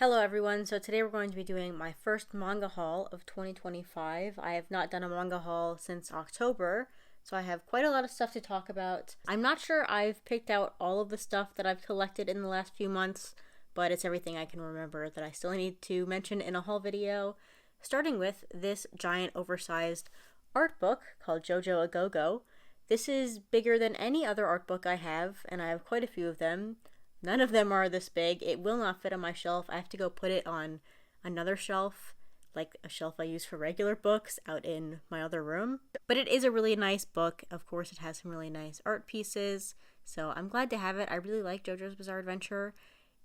Hello everyone, so today we're going to be doing my first manga haul of 2025. I have not done a manga haul since October, so I have quite a lot of stuff to talk about. I'm not sure I've picked out all of the stuff that I've collected in the last few months, but it's everything I can remember that I still need to mention in a haul video, starting with this giant oversized art book called JoJo A Go-Go. This is bigger than any other art book I have, and I have quite a few of them. None of them are this big. It will not fit on my shelf. I have to go put it on another shelf, like a shelf I use for regular books out in my other room. But it is a really nice book. Of course, it has some really nice art pieces, so I'm glad to have it. I really like JoJo's Bizarre Adventure.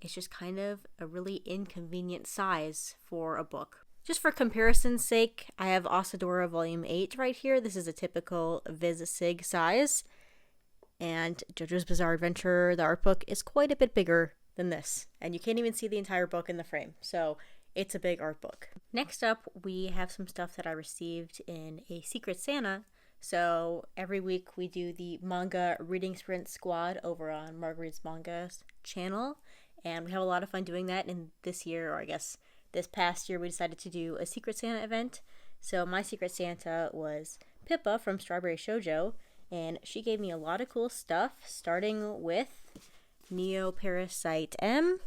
It's just kind of a really inconvenient size for a book. Just for comparison's sake, I have Asadora Volume 8 right here. This is a typical Viz Sig size. And JoJo's Bizarre Adventure, the art book, is quite a bit bigger than this. And you can't even see the entire book in the frame. So it's a big art book. Next up, we have some stuff that I received in a Secret Santa. So every week we do the manga reading sprint squad over on Marguerite's Manga's channel. And we have a lot of fun doing that. And this year, or I guess this past year, we decided to do a Secret Santa event. So my Secret Santa was Pippa from Strawberry Shoujo. And she gave me a lot of cool stuff, starting with Neo Parasite M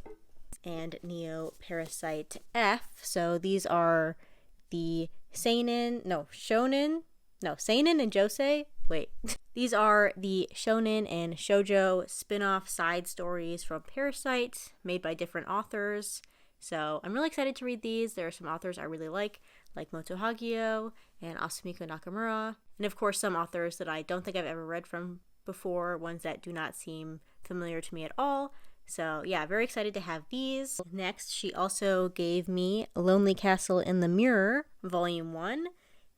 and Neo Parasite F. So these are the Seinen and Josei. Wait. These are the Shonen and Shoujo spin-off side stories from Parasite made by different authors. So I'm really excited to read these. There are some authors I really like Moto Hagio and Asumiko Nakamura. And of course, some authors that I don't think I've ever read from before, ones that do not seem familiar to me at all. So yeah, very excited to have these. Next, she also gave me Lonely Castle in the Mirror, Volume 1.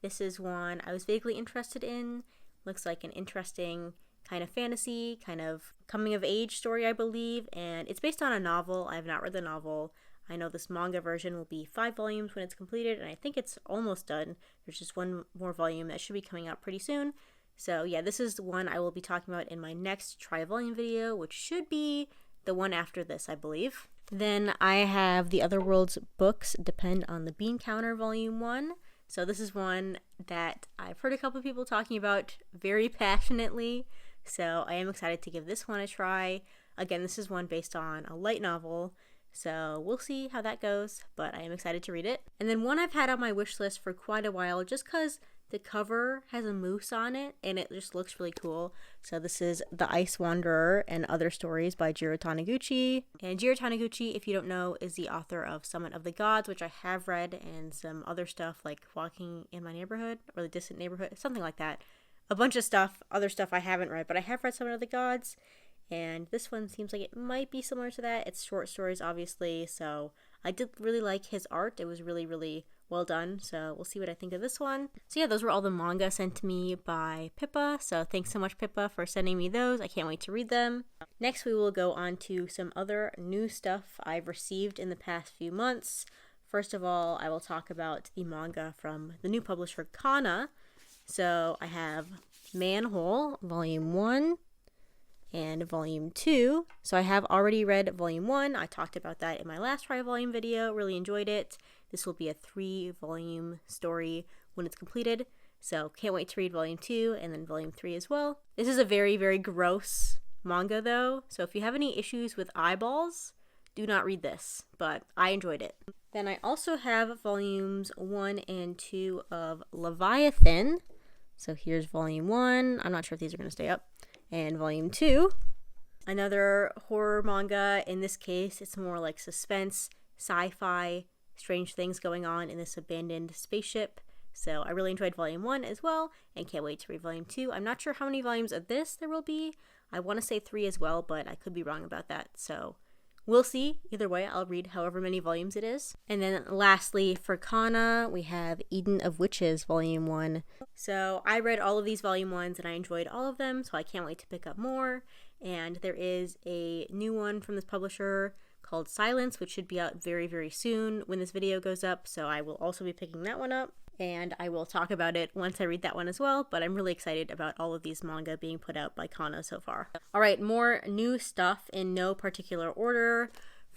This is one I was vaguely interested in. Looks like an interesting kind of fantasy, kind of coming-of-age story, I believe. And it's based on a novel. I have not read the novel. I know this manga version will be 5 volumes when it's completed, and I think it's almost done. There's just one more volume that should be coming out pretty soon. So yeah, this is the one I will be talking about in my next tri-volume video, which should be the one after this, I believe. Then I have The Other World's Books Depend on the Bean Counter Volume 1. So this is one that I've heard a couple of people talking about very passionately, so I am excited to give this one a try. Again, this is one based on a light novel, so we'll see how that goes, but I am excited to read it. And then one I've had on my wish list for quite a while, just because the cover has a moose on it, and it just looks really cool. So this is The Ice Wanderer and Other Stories by Jiro Taniguchi. And Jiro Taniguchi, if you don't know, is the author of Summit of the Gods, which I have read, and some other stuff like Walking in My Neighborhood, or The Distant Neighborhood, something like that. A bunch of stuff, other stuff I haven't read, but I have read Summit of the Gods. And this one seems like it might be similar to that. It's short stories, obviously, so I did really like his art. It was really, really well done, so we'll see what I think of this one. So yeah, those were all the manga sent to me by Pippa, so thanks so much, Pippa, for sending me those. I can't wait to read them. Next, we will go on to some other new stuff I've received in the past few months. First of all, I will talk about the manga from the new publisher, Kana. So I have Manhole, Volume 1. And Volume 2. So I have already read Volume 1. I talked about that in my last tri-volume video. Really enjoyed it. This will be a 3-volume story when it's completed. So can't wait to read Volume 2 and then Volume 3 as well. This is a very, very gross manga though. So if you have any issues with eyeballs, do not read this. But I enjoyed it. Then I also have Volumes 1 and 2 of Leviathan. So here's Volume 1. I'm not sure if these are going to stay up. And Volume 2, another horror manga. In this case, it's more like suspense, sci-fi, strange things going on in this abandoned spaceship. So I really enjoyed Volume 1 as well, and can't wait to read Volume 2. I'm not sure how many volumes of this there will be. I want to say 3 as well, but I could be wrong about that. So we'll see. Either way, I'll read however many volumes it is. And then lastly, for Kana, we have Eden of Witches, Volume 1. So I read all of these Volume 1s and I enjoyed all of them, so I can't wait to pick up more. And there is a new one from this publisher called Silence, which should be out very, very soon when this video goes up, so I will also be picking that one up. And I will talk about it once I read that one as well, but I'm really excited about all of these manga being put out by Kana so far. Alright, more new stuff in no particular order.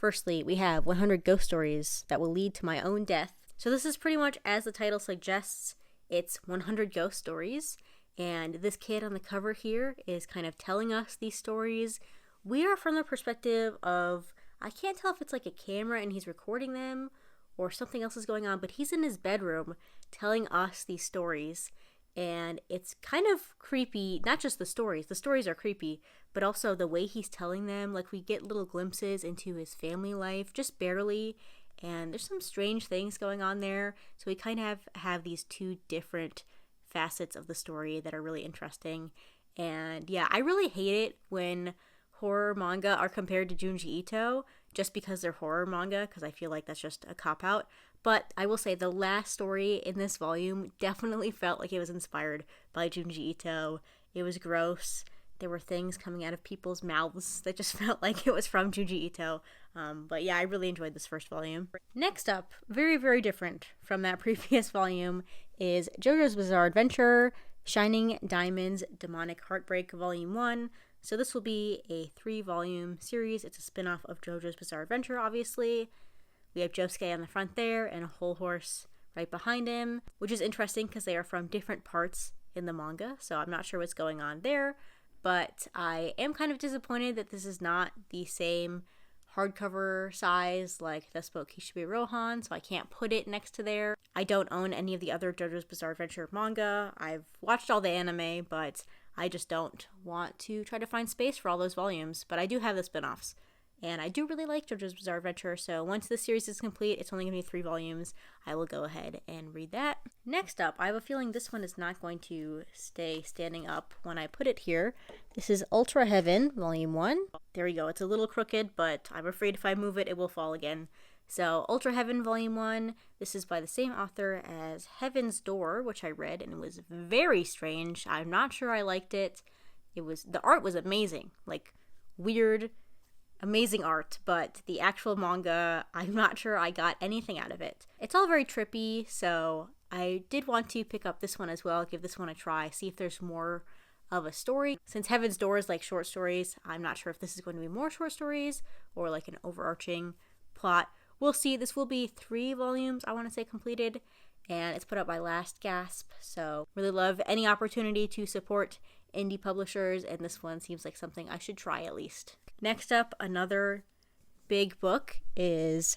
Firstly, we have 100 ghost stories that will lead to my own death. So this is pretty much, as the title suggests, it's 100 ghost stories. And this kid on the cover here is kind of telling us these stories. We are from the perspective of, I can't tell if it's like a camera and he's recording them or something else is going on, but he's in his bedroom telling us these stories. And it's kind of creepy, not just the stories are creepy, but also the way he's telling them. Like, we get little glimpses into his family life, just barely, and there's some strange things going on there. So we kind of have these two different facets of the story that are really interesting. And yeah, I really hate it when horror manga are compared to Junji Ito just because they're horror manga, because I feel like that's just a cop-out. But I will say the last story in this volume definitely felt like it was inspired by Junji Ito. It was gross. There were things coming out of people's mouths that just felt like it was from Junji Ito. But yeah, I really enjoyed this first volume. Next up, very, very different from that previous volume, is JoJo's Bizarre Adventure, Shining Diamonds, Demonic Heartbreak, Volume 1. So this will be a 3-volume series. It's a spin-off of JoJo's Bizarre Adventure, obviously. We have Josuke on the front there and a whole horse right behind him, which is interesting because they are from different parts in the manga, so I'm not sure what's going on there. But I am kind of disappointed that this is not the same hardcover size like Despo Kishibe Rohan, so I can't put it next to there. I don't own any of the other JoJo's Bizarre Adventure manga. I've watched all the anime, but I just don't want to try to find space for all those volumes. But I do have the spin-offs. And I do really like JoJo's Bizarre Adventure, so once this series is complete, it's only going to be 3 volumes, I will go ahead and read that. Next up, I have a feeling this one is not going to stay standing up when I put it here. This is Ultra Heaven, Volume 1. There we go, it's a little crooked, but I'm afraid if I move it, it will fall again. So, Ultra Heaven, Volume 1, this is by the same author as Heaven's Door, which I read, and it was very strange. I'm not sure I liked it. The art was amazing, like, weird, amazing art, but the actual manga, I'm not sure I got anything out of it. It's all very trippy, so I did want to pick up this one as well, give this one a try, see if there's more of a story. Since Heaven's Door is like short stories, I'm not sure if this is going to be more short stories or like an overarching plot. We'll see. This will be 3 volumes, I want to say, completed, and it's put out by Last Gasp, so really love any opportunity to support indie publishers, and this one seems like something I should try at least. Next up, another big book is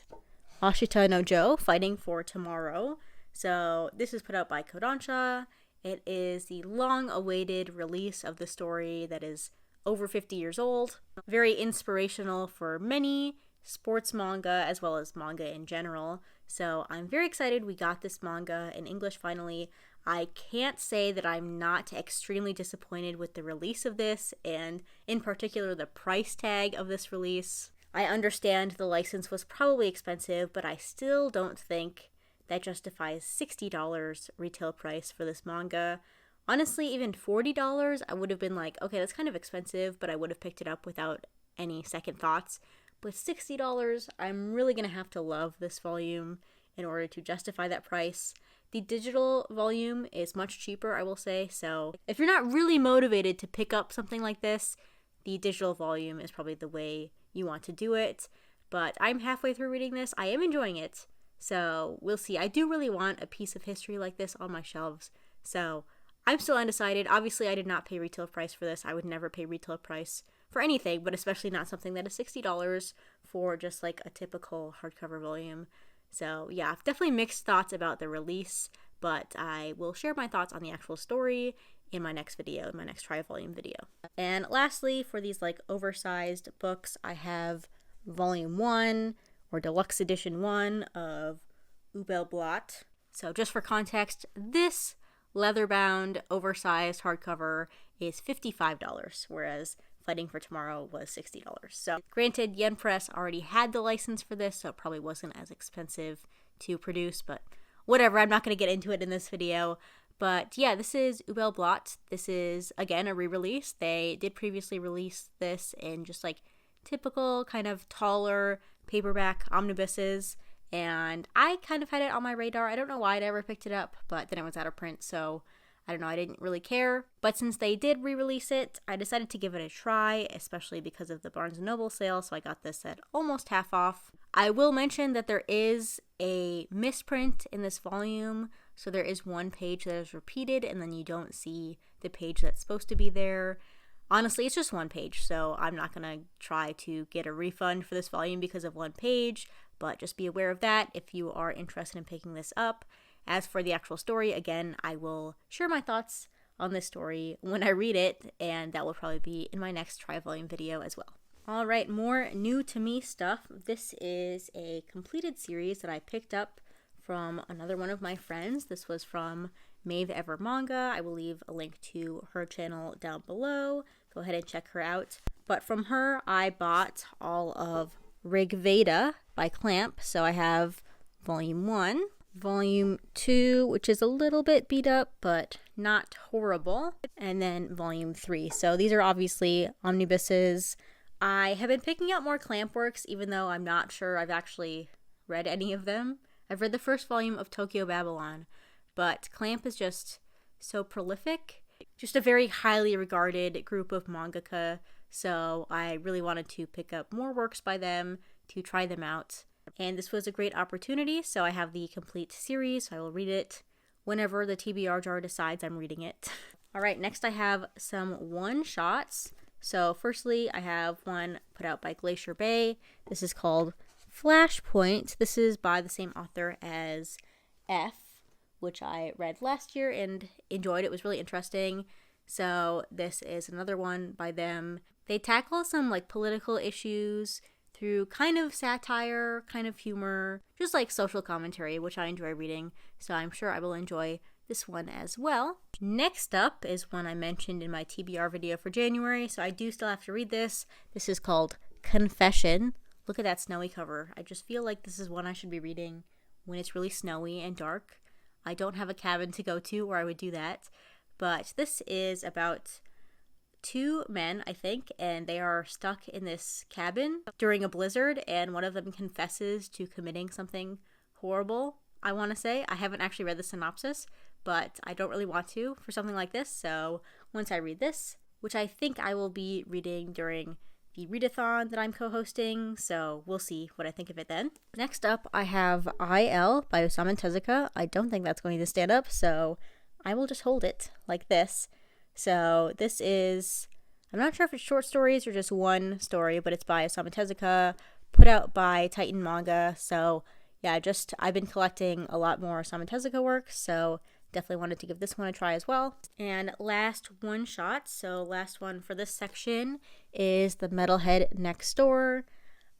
Ashita no Joe, Fighting for Tomorrow. So this is put out by Kodansha. It is the long-awaited release of the story that is over 50 years old. Very inspirational for many sports manga as well as manga in general. So I'm very excited we got this manga in English finally. I can't say that I'm not extremely disappointed with the release of this, and in particular the price tag of this release. I understand the license was probably expensive, but I still don't think that justifies $60 retail price for this manga. Honestly, even $40, I would have been like, okay, that's kind of expensive, but I would have picked it up without any second thoughts. But $60, I'm really going to have to love this volume in order to justify that price. The digital volume is much cheaper, I will say, so if you're not really motivated to pick up something like this, the digital volume is probably the way you want to do it. But I'm halfway through reading this. I am enjoying it, so we'll see. I do really want a piece of history like this on my shelves, so I'm still undecided. Obviously, I did not pay retail price for this. I would never pay retail price for anything, but especially not something that is $60 for just like a typical hardcover volume. So yeah, I've definitely mixed thoughts about the release, but I will share my thoughts on the actual story in my next video, in my next tri-volume video. And lastly, for these like oversized books, I have Volume 1 or Deluxe Edition 1 of Ubelblatt. So just for context, this leather-bound, oversized hardcover is $55, whereas Fighting for Tomorrow was $60. So granted, Yen Press already had the license for this, so it probably wasn't as expensive to produce, but whatever, I'm not going to get into it in this video. But yeah, this is Ubelblatt. This is, again, a re-release. They did previously release this in just like typical kind of taller paperback omnibuses, and I kind of had it on my radar. I don't know why I never picked it up, but then it was out of print, so I don't know, I didn't really care. But since they did re-release it, I decided to give it a try, especially because of the Barnes & Noble sale, so I got this at almost half off. I will mention that there is a misprint in this volume, so there is one page that is repeated, and then you don't see the page that's supposed to be there. Honestly, it's just one page, so I'm not going to try to get a refund for this volume because of one page, but just be aware of that if you are interested in picking this up. As for the actual story, again, I will share my thoughts on this story when I read it, and that will probably be in my next tri-volume video as well. Alright, more new to me stuff. This is a completed series that I picked up from another one of my friends. This was from Maeve Ever Manga. I will leave a link to her channel down below. Go ahead and check her out. But from her, I bought all of Rig Veda by Clamp. So I have Volume 1. Volume 2, which is a little bit beat up, but not horrible. And then Volume 3. So these are obviously omnibuses. I have been picking up more Clamp works, even though I'm not sure I've actually read any of them. I've read the first volume of Tokyo Babylon, but Clamp is just so prolific. Just a very highly regarded group of mangaka, so I really wanted to pick up more works by them to try them out. And this was a great opportunity, so I have the complete series, so I will read it whenever the TBR jar decides I'm reading it. Alright, next I have some one-shots. So firstly, I have one put out by Glacier Bay. This is called Flashpoint. This is by the same author as F, which I read last year and enjoyed. It was really interesting. So this is another one by them. They tackle some like political issues through kind of satire, kind of humor, just like social commentary, which I enjoy reading. So I'm sure I will enjoy this one as well. Next up is one I mentioned in my TBR video for January, so I do still have to read this. This is called Confession. Look at that snowy cover. I just feel like this is one I should be reading when it's really snowy and dark. I don't have a cabin to go to where I would do that, but this is about two men, I think, and they are stuck in this cabin during a blizzard, and one of them confesses to committing something horrible, I want to say. I haven't actually read the synopsis, but I don't really want to for something like this, so once I read this, which I think I will be reading during the readathon that I'm co-hosting, so we'll see what I think of it then. Next up, I have IL by Osamu Tezuka. I don't think that's going to stand up, so I will just hold it like this. So this is, I'm not sure if it's short stories or just one story, but it's by Osamu Tezuka, put out by Titan Manga. So yeah, I've been collecting a lot more Osamu Tezuka works, so definitely wanted to give this one a try as well. And last one shot, so last one for this section is The Metalhead Next Door.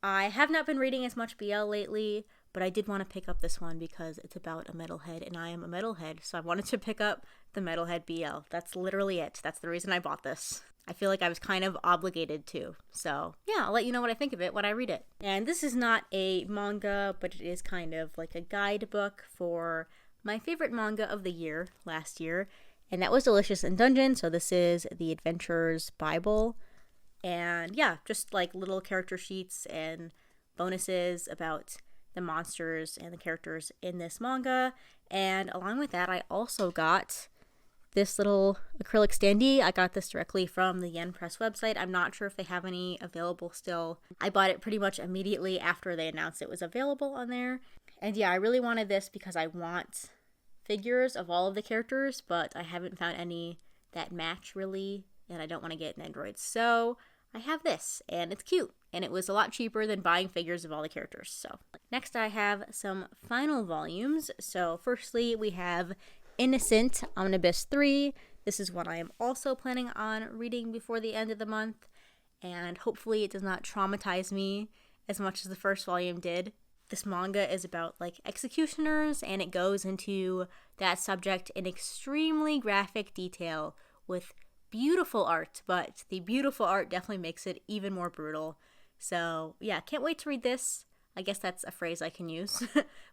I have not been reading as much BL lately, but I did want to pick up this one because it's about a metalhead, and I am a metalhead, so I wanted to pick up the Metalhead BL. That's literally it. That's the reason I bought this. I feel like I was kind of obligated to. So yeah, I'll let you know what I think of it when I read it. And this is not a manga, but it is kind of like a guidebook for my favorite manga of the year last year, and that was Delicious in Dungeon. So this is the Adventurer's Bible, and yeah, just like little character sheets and bonuses about the monsters and the characters in this manga. And along with that, I also got this little acrylic standee. I got this directly from the Yen Press website. I'm not sure if they have any available still. I bought it pretty much immediately after they announced it was available on there. And yeah, I really wanted this because I want figures of all of the characters, but I haven't found any that match really, and I don't want to get an Android. So I have this, and it's cute, and it was a lot cheaper than buying figures of all the characters. So next I have some final volumes. So firstly, we have Innocent Omnibus 3. This is one I am also planning on reading before the end of the month, and hopefully it does not traumatize me as much as the first volume did. This manga is about like executioners, and it goes into that subject in extremely graphic detail with beautiful art, but the beautiful art definitely makes it even more brutal. So yeah, can't wait to read this. I guess that's a phrase I can use,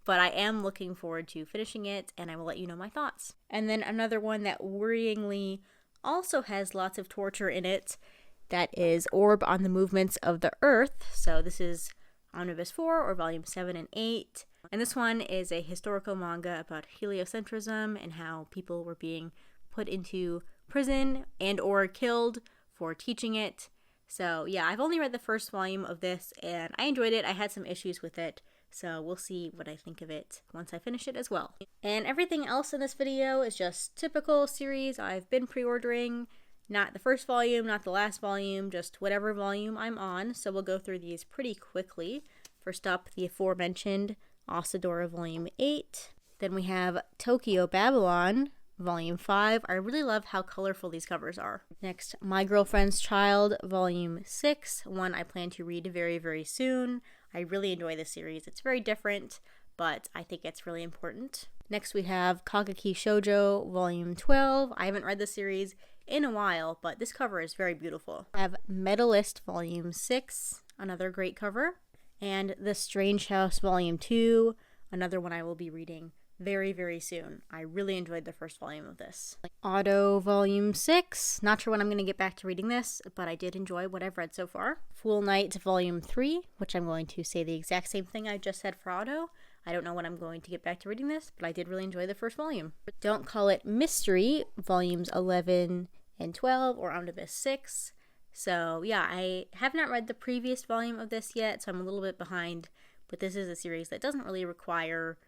but I am looking forward to finishing it, and I will let you know my thoughts. And then another one that worryingly also has lots of torture in it, that is Orb on the Movements of the Earth. So this is Omnibus 4 or Volume 7 and 8. And this one is a historical manga about heliocentrism and how people were being put into prison and or killed for teaching it. So yeah, I've only read the first volume of this and I enjoyed it. I had some issues with it, so we'll see what I think of it once I finish it as well. And everything else in this video is just typical series I've been pre-ordering. Not the first volume, not the last volume, just whatever volume I'm on. So we'll go through these pretty quickly. First up, the aforementioned Asadora Volume 8. Then we have Tokyo Babylon Volume 5. I really love how colorful these covers are. Next, My Girlfriend's Child Volume 6. One I plan to read very, very soon. I really enjoy this series. It's very different, but I think it's really important. Next, we have Kageki Shoujo Volume 12. I haven't read this series in a while, but this cover is very beautiful. I have Medalist Volume 6, another great cover, and The Strange House Volume 2, another one I will be reading very, very soon. I really enjoyed the first volume of this. Auto Volume 6, not sure when I'm going to get back to reading this, but I did enjoy what I've read so far. Fool Knight Volume 3, which I'm going to say the exact same thing I just said for Auto. I don't know when I'm going to get back to reading this, but I did really enjoy the first volume. Don't Call It Mystery, Volumes 11 and 12, or Omnibus 6. So yeah, I have not read the previous volume of this yet, so I'm a little bit behind, but this is a series that doesn't really require,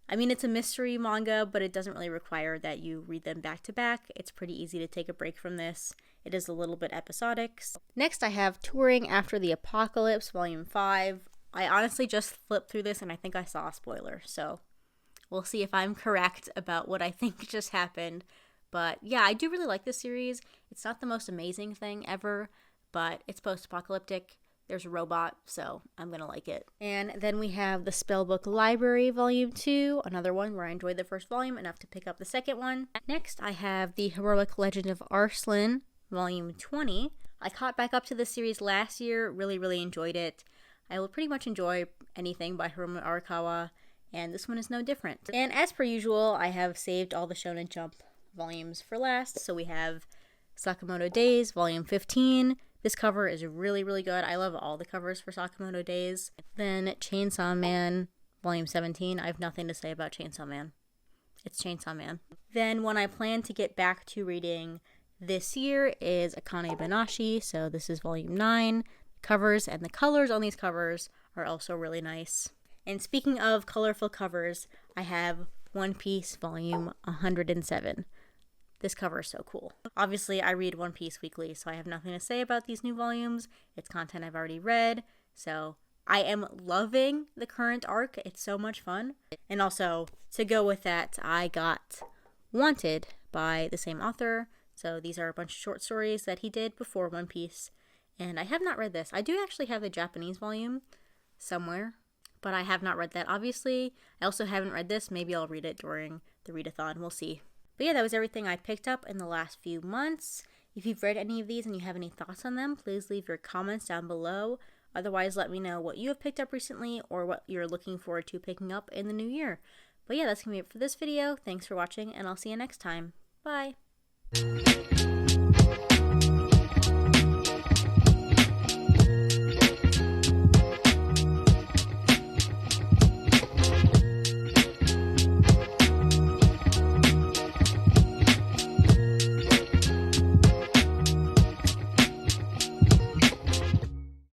I mean, it's a mystery manga, but it doesn't really require that you read them back to back. It's pretty easy to take a break from this. It is a little bit episodic. Next, I have Touring After the Apocalypse, Volume 5. I honestly just flipped through this and I think I saw a spoiler, so we'll see if I'm correct about what I think just happened. But yeah, I do really like this series. It's not the most amazing thing ever, but it's post-apocalyptic. There's a robot, so I'm gonna like it. And then we have the Spellbook Library Volume 2, another one where I enjoyed the first volume enough to pick up the second one. Next, I have The Heroic Legend of Arslan Volume 20. I caught back up to this series last year, really enjoyed it. I will pretty much enjoy anything by Hiromu Arakawa, and this one is no different. And as per usual, I have saved all the Shonen Jump volumes for last. So we have Sakamoto Days, Volume 15. This cover is really good. I love all the covers for Sakamoto Days. Then Chainsaw Man, Volume 17. I have nothing to say about Chainsaw Man. It's Chainsaw Man. Then one I plan to get back to reading this year is Akane Banashi. So this is Volume 9. Covers and the colors on these covers are also really nice. And speaking of colorful covers, I have One Piece Volume 107. This cover is so cool. Obviously, I read One Piece weekly, so I have nothing to say about these new volumes. It's content I've already read, so I am loving the current arc. It's so much fun. And also, to go with that, I got Wanted by the same author. So these are a bunch of short stories that he did before One Piece. And I have not read this. I do actually have the Japanese volume somewhere, but I have not read that, obviously. I also haven't read this. Maybe I'll read it during the readathon. We'll see. But yeah, that was everything I picked up in the last few months. If you've read any of these and you have any thoughts on them, please leave your comments down below. Otherwise, let me know what you have picked up recently or what you're looking forward to picking up in the new year. But yeah, that's going to be it for this video. Thanks for watching, and I'll see you next time. Bye!